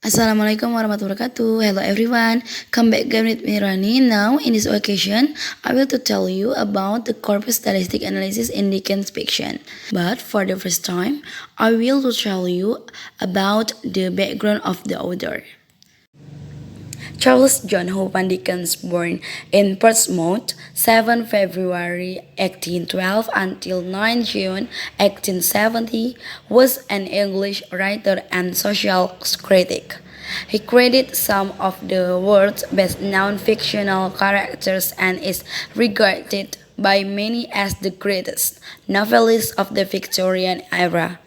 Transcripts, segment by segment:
Assalamualaikum warahmatullahi wabarakatuh. Hello everyone. Come back again with me Rani. Now in this occasion, I will to tell you about the corpus stylistic analysis in Dickens fiction. But for the first time, I will to tell you about the background of the author. Charles John Hope Dickens, born in Portsmouth, 7 February 1812 until 9 June 1870, was an English writer and social critic. He created some of the world's best known fictional characters and is regarded by many as the greatest novelist of the Victorian era.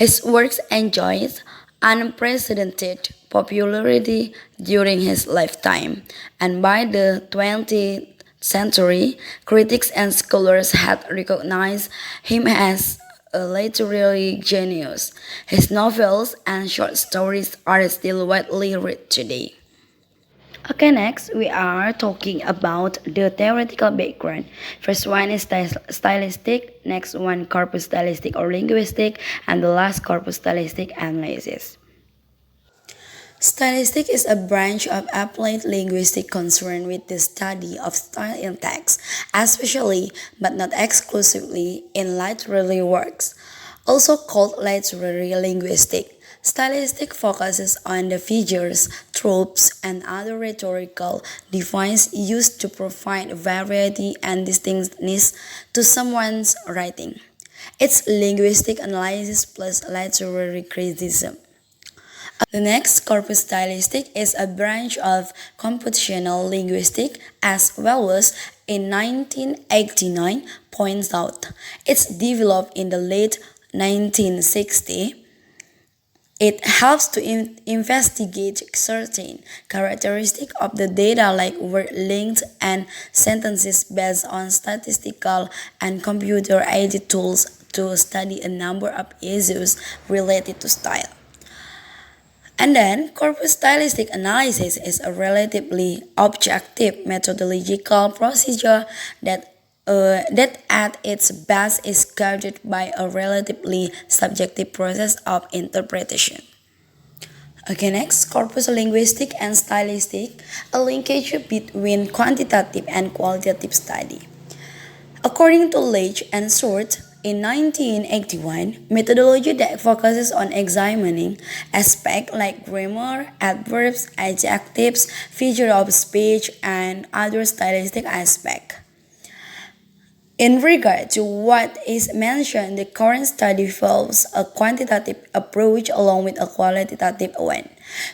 His works enjoyed unprecedented popularity during his lifetime, and by the 20th century, critics and scholars had recognized him as a literary genius. His novels and short stories are still widely read today. Okay, next we are talking about the theoretical background. First one is stylistic, next one corpus stylistic or linguistic, and the last corpus stylistic analysis. Stylistic is a branch of applied linguistics concerned with the study of style in text, especially but not exclusively in literary works, also called literary linguistics. Stylistic focuses on the figures, tropes, and other rhetorical devices used to provide variety and distinctness to someone's writing. It's linguistic analysis plus literary criticism. The next corpus stylistic is a branch of computational linguistics as Wells in 1989 points out. It's developed in the late 1960s. It helps to investigate certain characteristics of the data like word length and sentences based on statistical and computer-aided tools to study a number of issues related to style. And then, corpus stylistic analysis is a relatively objective methodological procedure that at its best is guided by a relatively subjective process of interpretation. Okay, next, corpus linguistic and stylistic, a linkage between quantitative and qualitative study. According to Leach and Short, in 1981, methodology that focuses on examining aspects like grammar, adverbs, adjectives, figure of speech, and other stylistic aspects. In regard to what is mentioned, the current study follows a quantitative approach along with a qualitative one.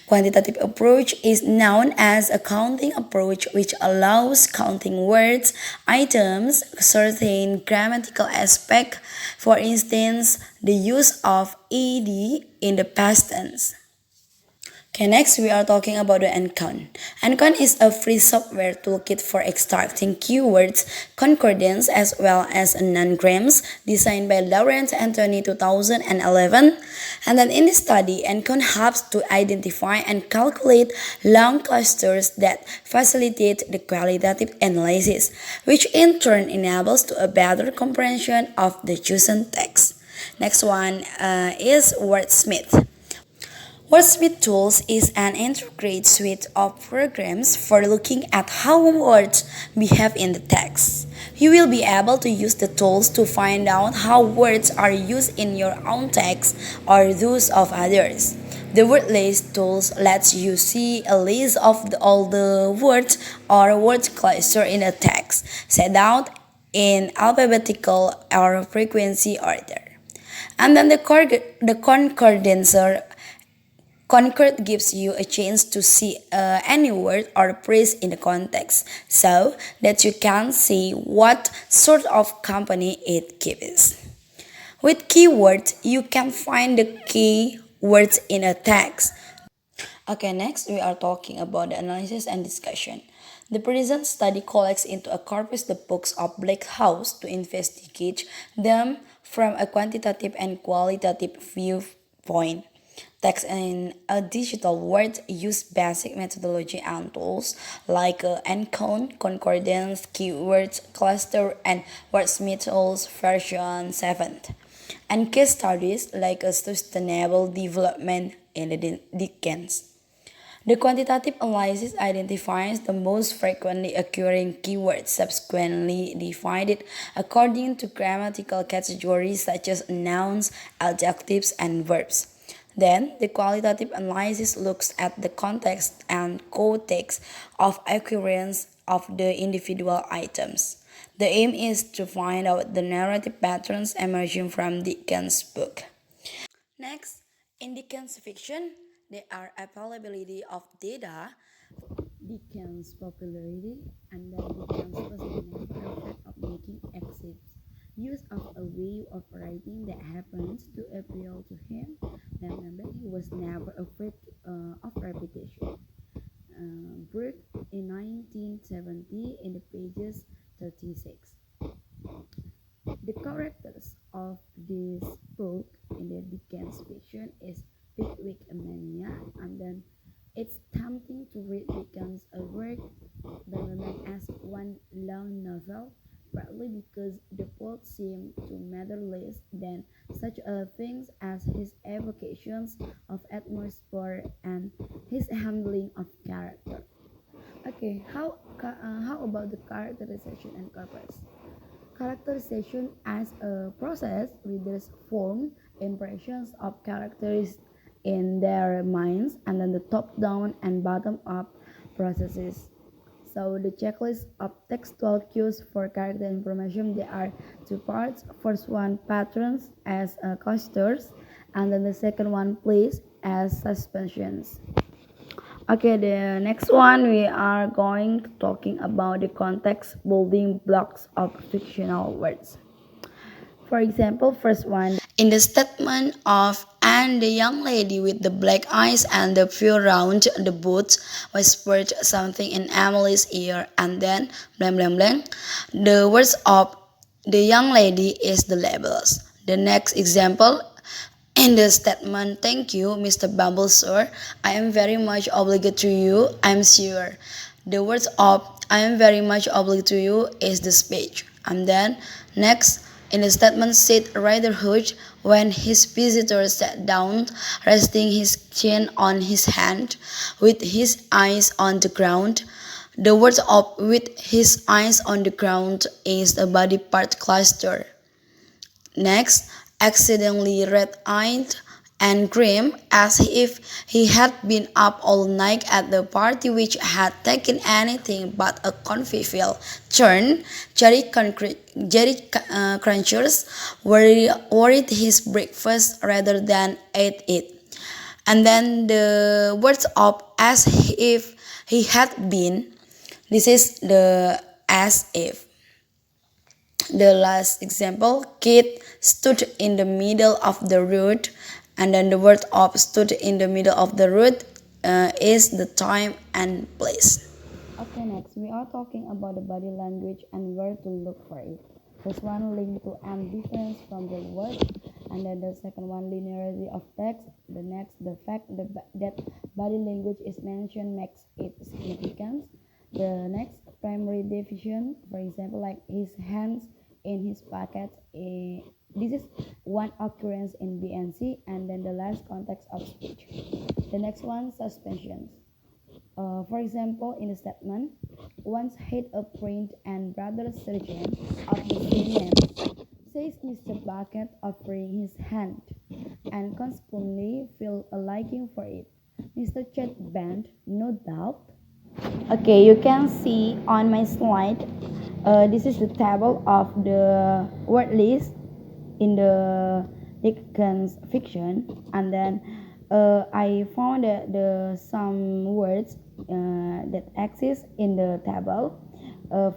Quantitative approach is known as a counting approach which allows counting words, items, certain grammatical aspect, for instance, the use of ed in the past tense. Okay, next we are talking about the Encon. Encon is a free software toolkit for extracting keywords, concordance, as well as non-grams, designed by Lawrence Anthony 2011. And then in the study, Encon helps to identify and calculate long clusters that facilitate the qualitative analysis, which in turn enables to a better comprehension of the chosen text. Next one is Wordsmith. Wordsmith Tools is an integrated suite of programs for looking at how words behave in the text. You will be able to use the tools to find out how words are used in your own text or those of others. The word list tools lets you see a list of all the words or word cluster in a text, set out in alphabetical or frequency order. And then the concordancer Concord gives you a chance to see any word or phrase in the context so that you can see what sort of company it keeps. With keywords, you can find the key words in a text. Okay, next we are talking about the analysis and discussion. The present study collects into a corpus the books of Black House to investigate them from a quantitative and qualitative viewpoint. Text in a digital world use basic methodology and tools like Encode, Concordance, Keywords, Cluster, and Wordsmith Tools version 7. And case studies like a sustainable development in the Dickens. The quantitative analysis identifies the most frequently occurring keywords, subsequently divided according to grammatical categories such as nouns, adjectives, and verbs. Then, the qualitative analysis looks at the context and context of occurrence of the individual items. The aim is to find out the narrative patterns emerging from Dickens' book. Next, in Dickens fiction, there are availability of data, Dickens' popularity, and then Dickens was the main effort of making excerpts. Use of a way of writing that happens to appeal to him, then he was never afraid of repetition. Brooke in 1970 in the pages 36. The characters of this book in the Dickens fiction is Pickwick mania, and then it's tempting to read Dickens' work as one long novel, partly because the plot seemed to matter less than such things as his evocations of atmosphere and his handling of character. Okay, how about the characterization and corpus? Characterization as a process, readers form impressions of characters in their minds, and then the top-down and bottom-up processes. So the checklist of textual cues for character information, there are two parts. First one, patterns as clusters, and then the second one, place as suspensions. Okay, the next one we are going to talking about the context building blocks of fictional words. For example, first one, in the statement of "and the young lady with the black eyes and the fur round the boots whispered something in Emily's ear, and then blank blank blank. The words of the young lady is the labels. The next example, in the statement, "Thank you, Mr. Bumble, sir. I am very much obliged to you, I'm sure." The words of "I am very much obliged to you" is the speech. And then, next, in the statement, said Riderhood when his visitor sat down, resting his chin on his hand, with his eyes on the ground. The words of "with his eyes on the ground" is the body part cluster. Next, accidentally red-eyed and grim, as if he had been up all night at the party which had taken anything but a convivial turn. Jerry Crunchers worried his breakfast rather than ate it. And then the words of "as if he had been." This is the "as if." The last example, Kate stood in the middle of the road, and then the word of "stood in the middle of the road" is the time and place. Okay, next we are talking about the body language and where to look for it. First one, link to and difference from the word, and then the second one, linearity of text. The next, the fact that body language is mentioned makes it significant. The next, primary division, for example, like his hands in his pocket. This is one occurrence in BNC, and then the last, context of speech. The next one, suspensions. For example, in the statement, "once had a print and brother surgeon of the same name," says Mr. Bucket, offering his hand, and consequently feel a liking for it. Mr. Chet bent, no doubt. Okay, you can see on my slide, this is the table of the word list in the Dickens fiction, and then I found some words that exist in the table.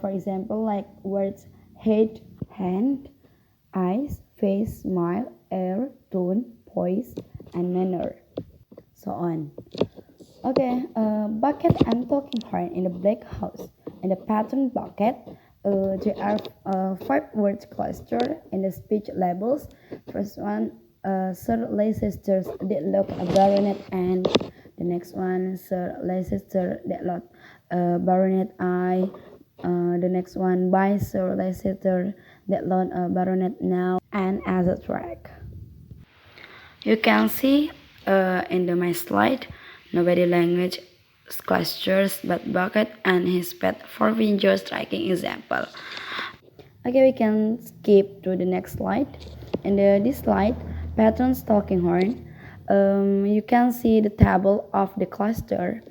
For example, like words head, hand, eyes, face, smile, air, tone, poise, and manner, so on. Okay, bucket and talking horn in the black house. In the pattern bucket, there are five words clustered in the speech labels. First one, Sir Leicester Dedlock, a baronet, and the next one, Sir Leicester Dedlock, baronet I. The next one, by Sir Leicester Dedlock, baronet now, and as a track. You can see in my slide, nobody language clusters but bucket and his pet for window striking example. Okay, we can skip to the next slide. In this slide, patterns talking horn. You can see the table of the cluster.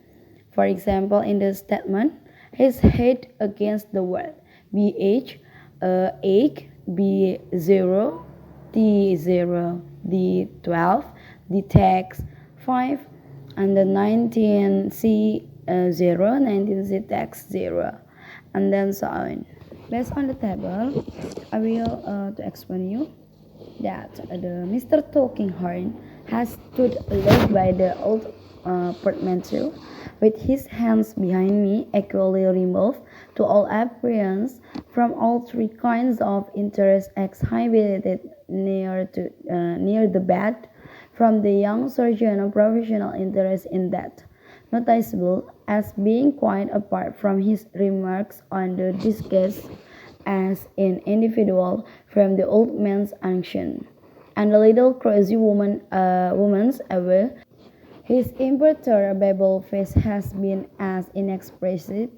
For example, in the statement, his head against the wall. BH, egg, B0, T0, D12, D text 5, and the 19C0, 19C text 0, and then so on. Based on the table, I will to explain you that the Mr. Talking Horn has stood laid by the old portmanteau, with his hands behind me, equally removed to all appearance from all three kinds of interest exhibited near the bed, from the young surgeon of professional interest in that, noticeable as being quite apart from his remarks on the disguise as an individual from the old man's action, and the little crazy woman's aware. His imperturbable face has been as inexpressive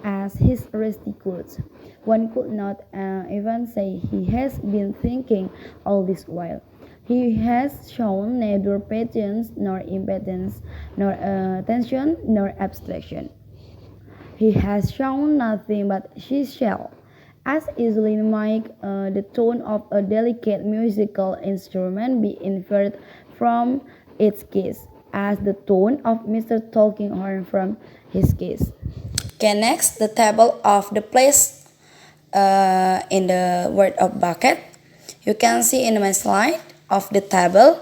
as his rusty clothes. One could not even say he has been thinking all this while. He has shown neither patience nor impatience, nor tension nor abstraction. He has shown nothing but his shell. As easily might the tone of a delicate musical instrument be inferred from its case, as the tone of Mr. Tulkinghorn from his case. Okay, next, the table of the place in the word of bucket. You can see in my slide of the table,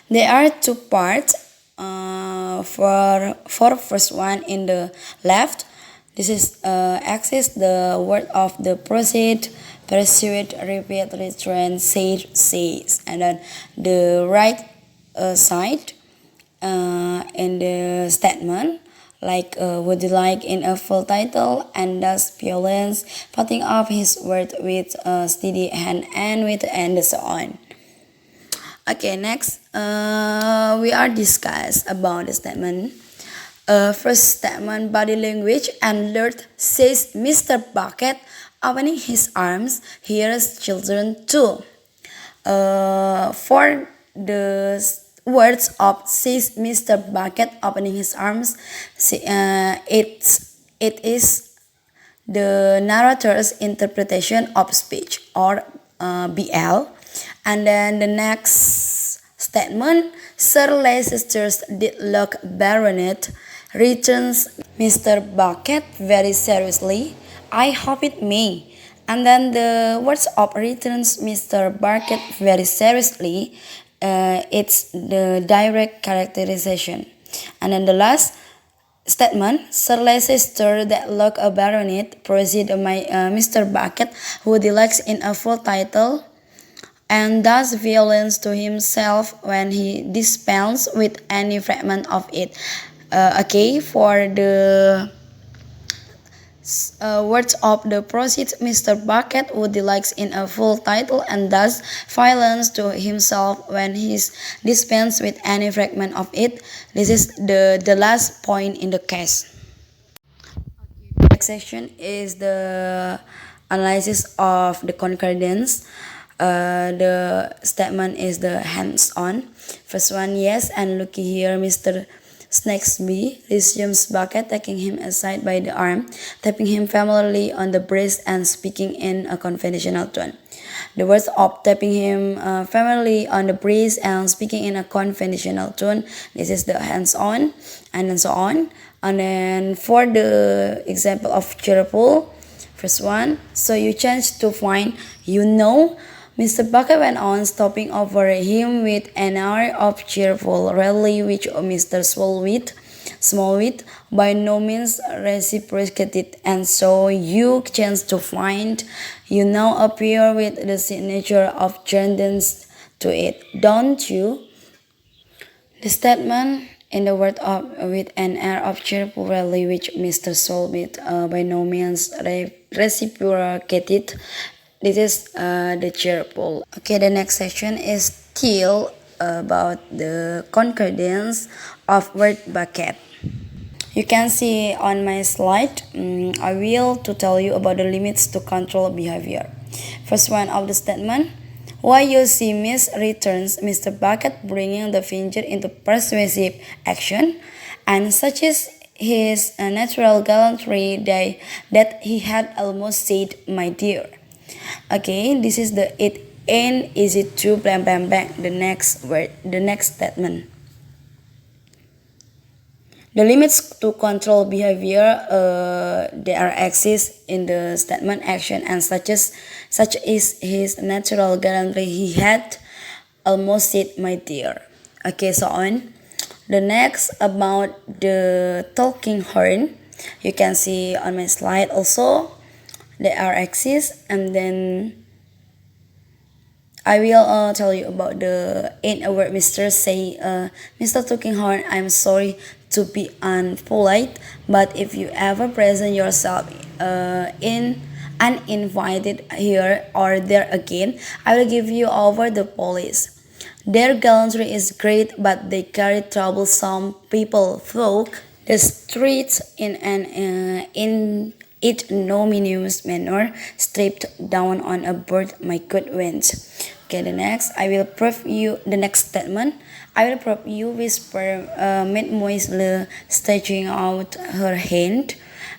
there are two parts. For first one in the left, this is axis the word of the proceed, pursued, repeat, return, say, says, and then the right side in the statement, like would you like in a full title, and thus violence, putting up his word with a steady hand and with and so on. Okay, next we are discuss about the statement. First statement, body language. And Lord says Mr. Bucket, opening his arms. Here's children too. For the words of says Mr. Bucket, opening his arms, it is the narrator's interpretation of speech, or BL. And then the next statement, Sir Leicester's Dickens Baronet returns Mr. Bucket very seriously. I hope it may. And then the words of returns Mr. Bucket very seriously, it's the direct characterization. And then the last statement, Sir Leicester Deadlock a Baronet proceed my Mr. Bucket, who delects in a full title and does violence to himself when he dispenses with any fragment of it. Okay, for the words of the proceeds, Mr. Bucket who delights in a full title and does violence to himself when he dispenses with any fragment of it. This is the last point in the case. Next section is the analysis of the concordance. The statement is the hands-on. First one, yes, and looky here, Mr. Snagsby resumes Bucket, taking him aside by the arm, tapping him familiarly on the breast, and speaking in a conventional tone. The words of tapping him familiarly on the breast and speaking in a conventional tone, this is the hands-on, and then so on. And then for the example of cheerful, first one, so you change to find, you know. Mr. Bucket went on, stopping over him with an air of cheerful rally, which Mr. Smallwit by no means reciprocated, and so you chance to find, you now appear with the signature of Jordan's to it, don't you? The statement in the word of with an air of cheerful rally, which Mr. Smallwit by no means reciprocated. This is the cheerful. Okay, the next section is still about the concordance of word bucket. You can see on my slide, I will to tell you about the limits to control behavior. First one of the statement, why you see Miss returns Mr. Bucket bringing the finger into persuasive action, and such is his natural gallantry that he had almost said, my dear. Okay, this is the it ain't easy to blam blam bang. The next word, the next statement. The limits to control behavior they are exist in the statement action and such is his natural gallantry he had almost said my dear. Okay, so on. The next about the talking horn, you can see on my slide also they are exist, and then I will tell you about the in a word Mr. say, Mr. Tulkinghorn, I'm sorry to be unpolite, but if you ever present yourself in uninvited here or there again, I will give you over the police. Their gallantry is great, but they carry troublesome people through the streets in an ignominious manner, stripped down on a bird, my good winds. Okay, the next, I will prove you the next statement. I will prove you whisper mademoiselle stretching out her hand.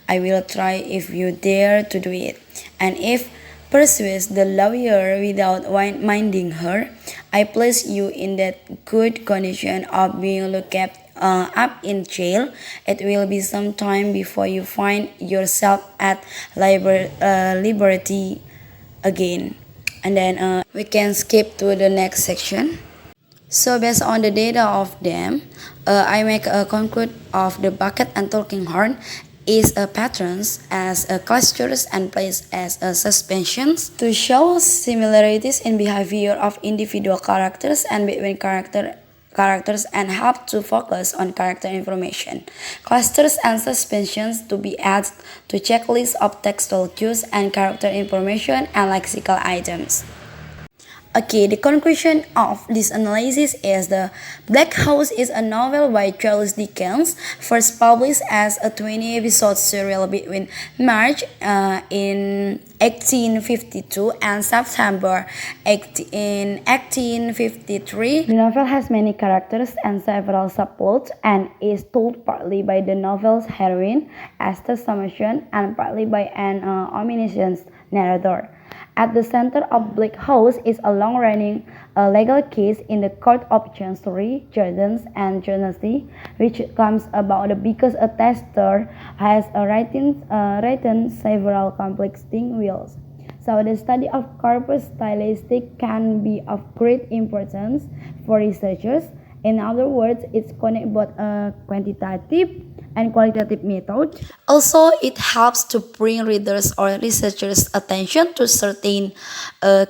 I will try if you dare to do it. And if persuades the lawyer without minding her, I place you in that good condition of being looked up in jail. It will be some time before you find yourself at liberty again. And then we can skip to the next section. So based on the data of them, I make a conclude of the bucket and talking horn is a patterns as a clusters and place as a suspensions to show similarities in behavior of individual characters and between characters and help to focus on character information. Clusters and suspensions to be added to checklist of textual cues and character information and lexical items. Okay, the conclusion of this analysis is The Black House is a novel by Charles Dickens, first published as a 20-episode serial between March in 1852 and September in 1853. The novel has many characters and several subplots and is told partly by the novel's heroine, Esther Summerson, and partly by an omniscient narrator. At the center of Black House is a long-running legal case in the Court of Chancery, Judges and Journalty, which comes about because a tester has written several conflicting wills. So the study of corpus stylistic can be of great importance for researchers. In other words, it's connect both a quantitative and qualitative method. Also, it helps to bring readers or researchers' attention to certain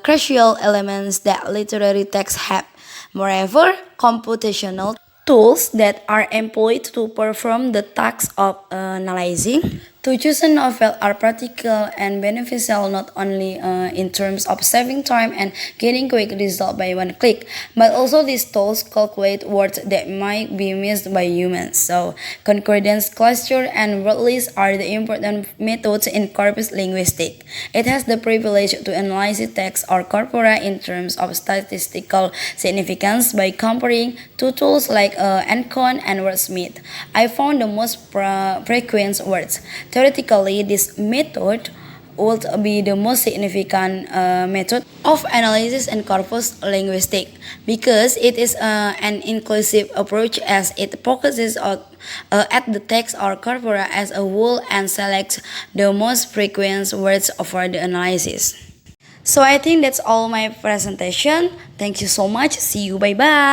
crucial elements that literary texts have. Moreover, computational tools that are employed to perform the task of analyzing to choose a novel are practical and beneficial not only in terms of saving time and getting quick result by one click, but also these tools calculate words that might be missed by humans. So, concordance, cluster, and word lists are the important methods in corpus linguistics. It has the privilege to analyze text or corpora in terms of statistical significance by comparing two tools like Encon and Wordsmith. I found the most frequent words. Theoretically, this method would be the most significant method of analysis in corpus linguistics because it is an inclusive approach as it focuses at the text or corpora as a whole and selects the most frequent words for the analysis. So I think that's all my presentation. Thank you so much. See you. Bye bye.